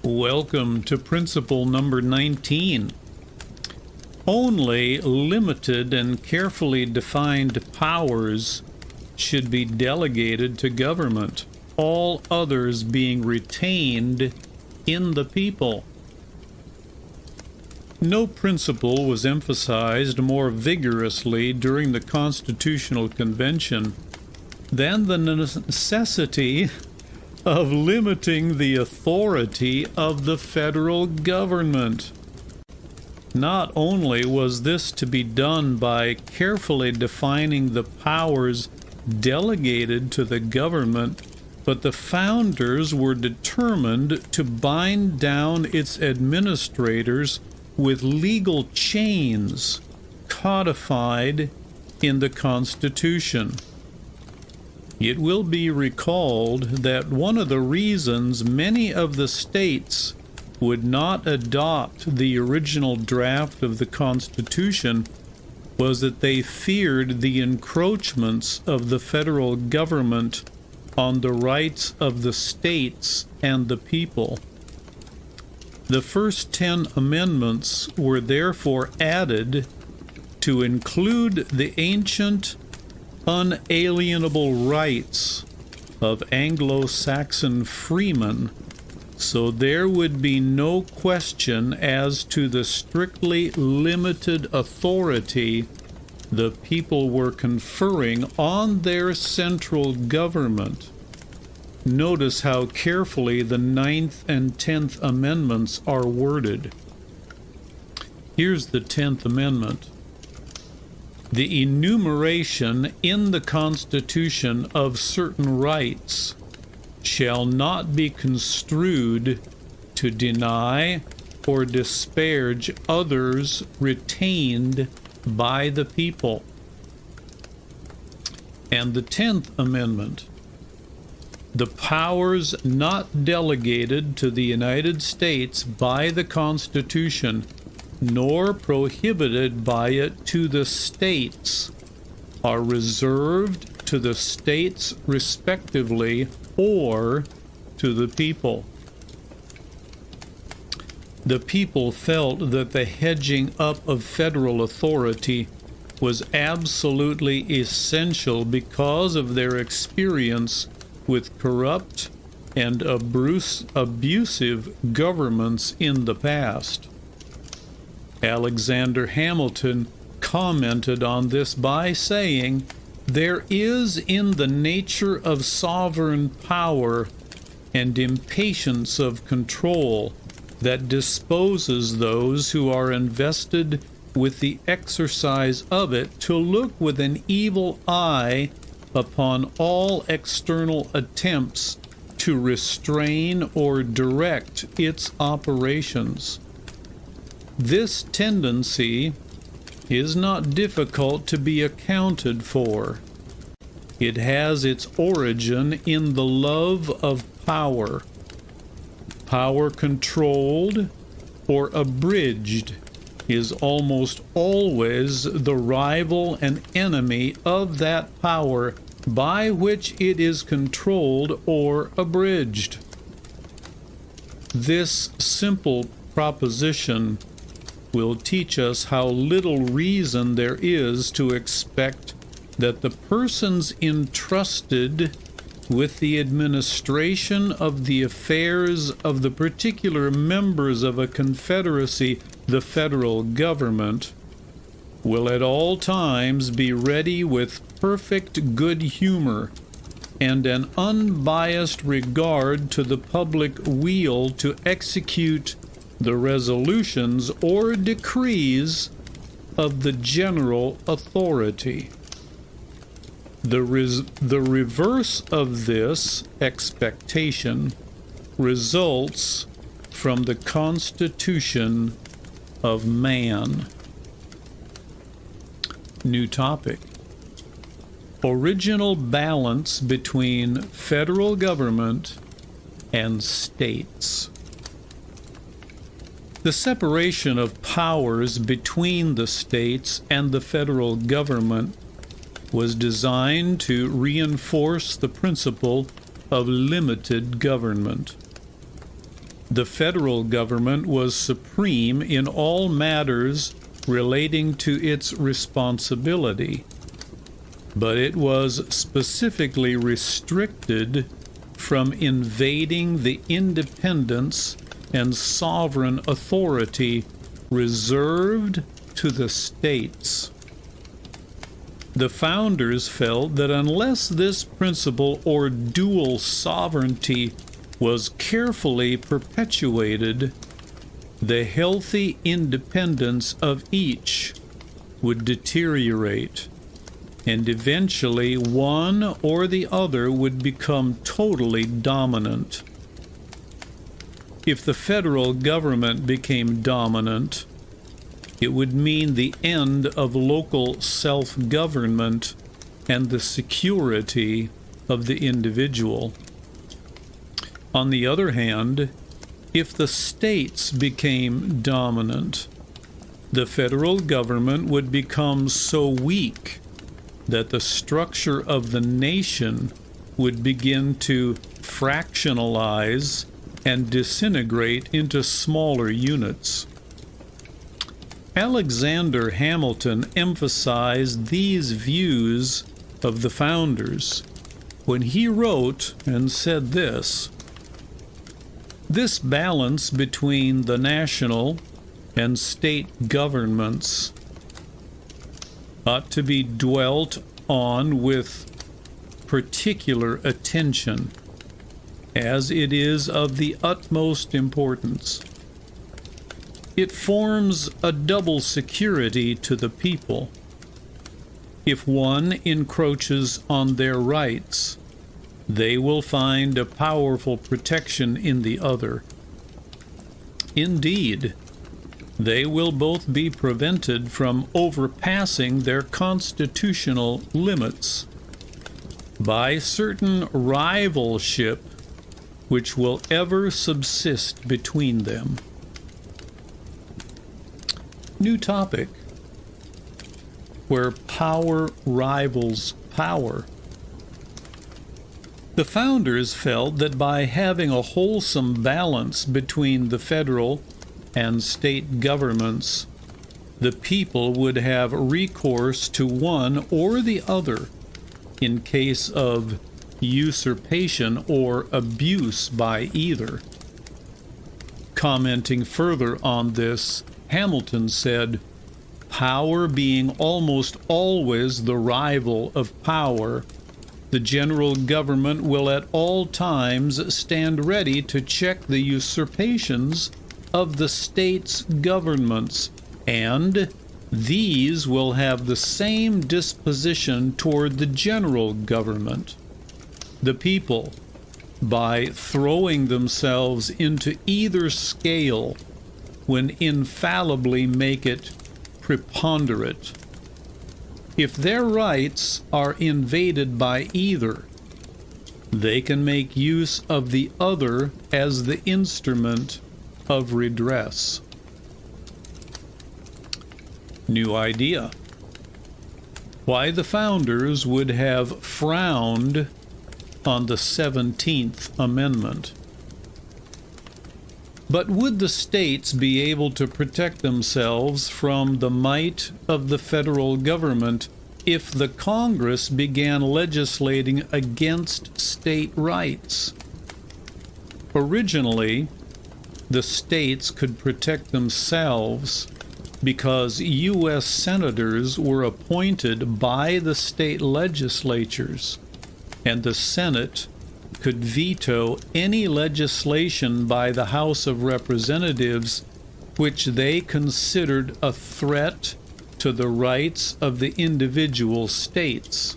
Welcome to principle number 19. Only limited and carefully defined powers should be delegated to government, all others being retained in the people. No principle was emphasized more vigorously during the Constitutional Convention than the necessity of limiting the authority of the federal government. Not only was this to be done by carefully defining the powers delegated to the government, but the founders were determined to bind down its administrators with legal chains codified in the Constitution. It will be recalled that one of the reasons many of the states would not adopt the original draft of the Constitution was that they feared the encroachments of the federal government on the rights of the states and the people. The first 10 amendments were therefore added to include the ancient unalienable rights of Anglo-Saxon freemen, so there would be no question as to the strictly limited authority the people were conferring on their central government. Notice how carefully the 9th and 10th Amendments are worded. Here's the 10th Amendment. The enumeration in the Constitution of certain rights shall not be construed to deny or disparage others retained by the people. And the 10th Amendment. The powers not delegated to the United States by the Constitution, nor prohibited by it to the states, are reserved to the states respectively or to the people. The people felt that the hedging up of federal authority was absolutely essential because of their experience with corrupt and abusive governments in the past. Alexander Hamilton commented on this by saying, "There is in the nature of sovereign power and impatience of control that disposes those who are invested with the exercise of it to look with an evil eye upon all external attempts to restrain or direct its operations. This tendency is not difficult to be accounted for. It has its origin in the love of power. Power controlled or abridged is almost always the rival and enemy of that power by which it is controlled or abridged. This simple proposition will teach us how little reason there is to expect that the persons entrusted with the administration of the affairs of the particular members of a confederacy, the federal government, will at all times be ready with perfect good humor and an unbiased regard to the public weal to execute the resolutions or decrees of the general authority. The reverse of this expectation results from the constitution of man. New topic. Original balance between federal government and states. The separation of powers between the states and the federal government was designed to reinforce the principle of limited government. The federal government was supreme in all matters relating to its responsibility, but it was specifically restricted from invading the independence and sovereign authority reserved to the states. The founders felt that unless this principle or dual sovereignty was carefully perpetuated, the healthy independence of each would deteriorate, and eventually one or the other would become totally dominant. If the federal government became dominant, it would mean the end of local self-government and the security of the individual. On the other hand, if the states became dominant, the federal government would become so weak that the structure of the nation would begin to fractionalize and disintegrate into smaller units. Alexander Hamilton emphasized these views of the founders when he wrote and said this: "This balance between the national and state governments ought to be dwelt on with particular attention, as it is of the utmost importance. It forms a double security to the people. If one encroaches on their rights, they will find a powerful protection in the other. Indeed, they will both be prevented from overpassing their constitutional limits by certain rivalship which will ever subsist between them." New topic: where power rivals power. The founders felt that by having a wholesome balance between the federal and state governments, the people would have recourse to one or the other in case of usurpation or abuse by either. Commenting further on this, Hamilton said, "Power being almost always the rival of power, the general government will at all times stand ready to check the usurpations of the states' governments, and these will have the same disposition toward the general government. The people, by throwing themselves into either scale, will infallibly make it preponderate. If their rights are invaded by either, they can make use of the other as the instrument of redress." New idea: why the founders would have frowned on the 17th Amendment. But would the states be able to protect themselves from the might of the federal government if the Congress began legislating against state rights? Originally, the states could protect themselves because U.S. senators were appointed by the state legislatures, and the Senate could veto any legislation by the House of Representatives which they considered a threat to the rights of the individual states.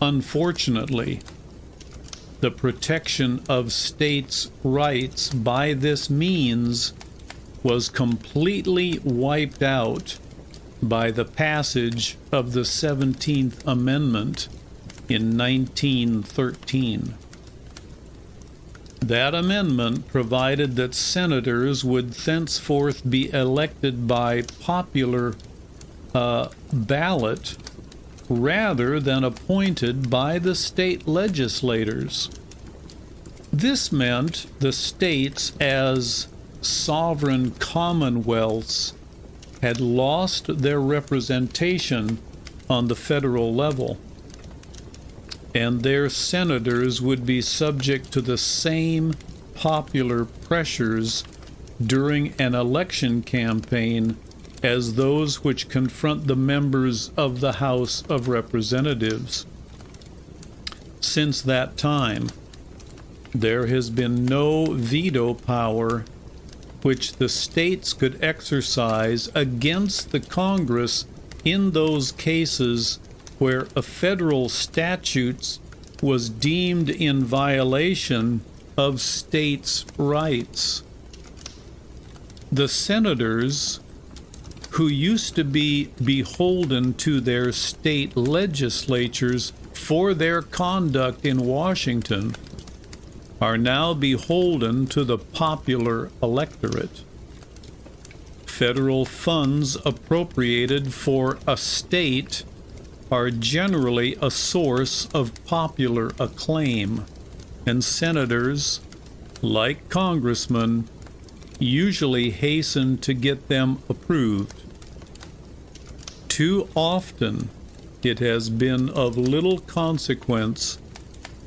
Unfortunately, the protection of states' rights by this means was completely wiped out by the passage of the 17th Amendment in 1913. That amendment provided that senators would thenceforth be elected by popular ballot rather than appointed by the state legislators. This meant the states as sovereign commonwealths had lost their representation on the federal level, and their senators would be subject to the same popular pressures during an election campaign as those which confront the members of the House of Representatives. Since that time, there has been no veto power which the states could exercise against the Congress in those cases where a federal statute was deemed in violation of states' rights. The senators, who used to be beholden to their state legislatures for their conduct in Washington, are now beholden to the popular electorate. Federal funds appropriated for a state are generally a source of popular acclaim, and senators, like congressmen, usually hasten to get them approved. Too often, it has been of little consequence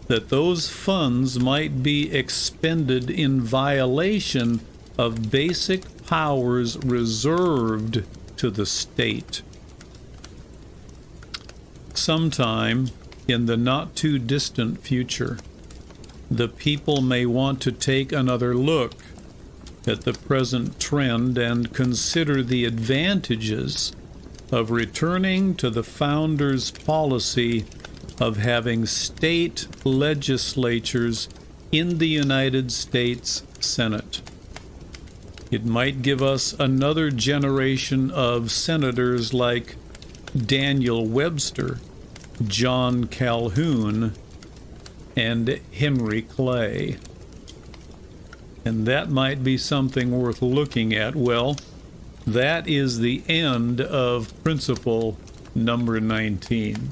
that those funds might be expended in violation of basic powers reserved to the state. Sometime in the not-too-distant future, the people may want to take another look at the present trend and consider the advantages of returning to the founders' policy of having state legislatures in the United States Senate. It might give us another generation of senators like Daniel Webster, John Calhoun, and Henry Clay. And that might be something worth looking at. Well, that is the end of principle number 19.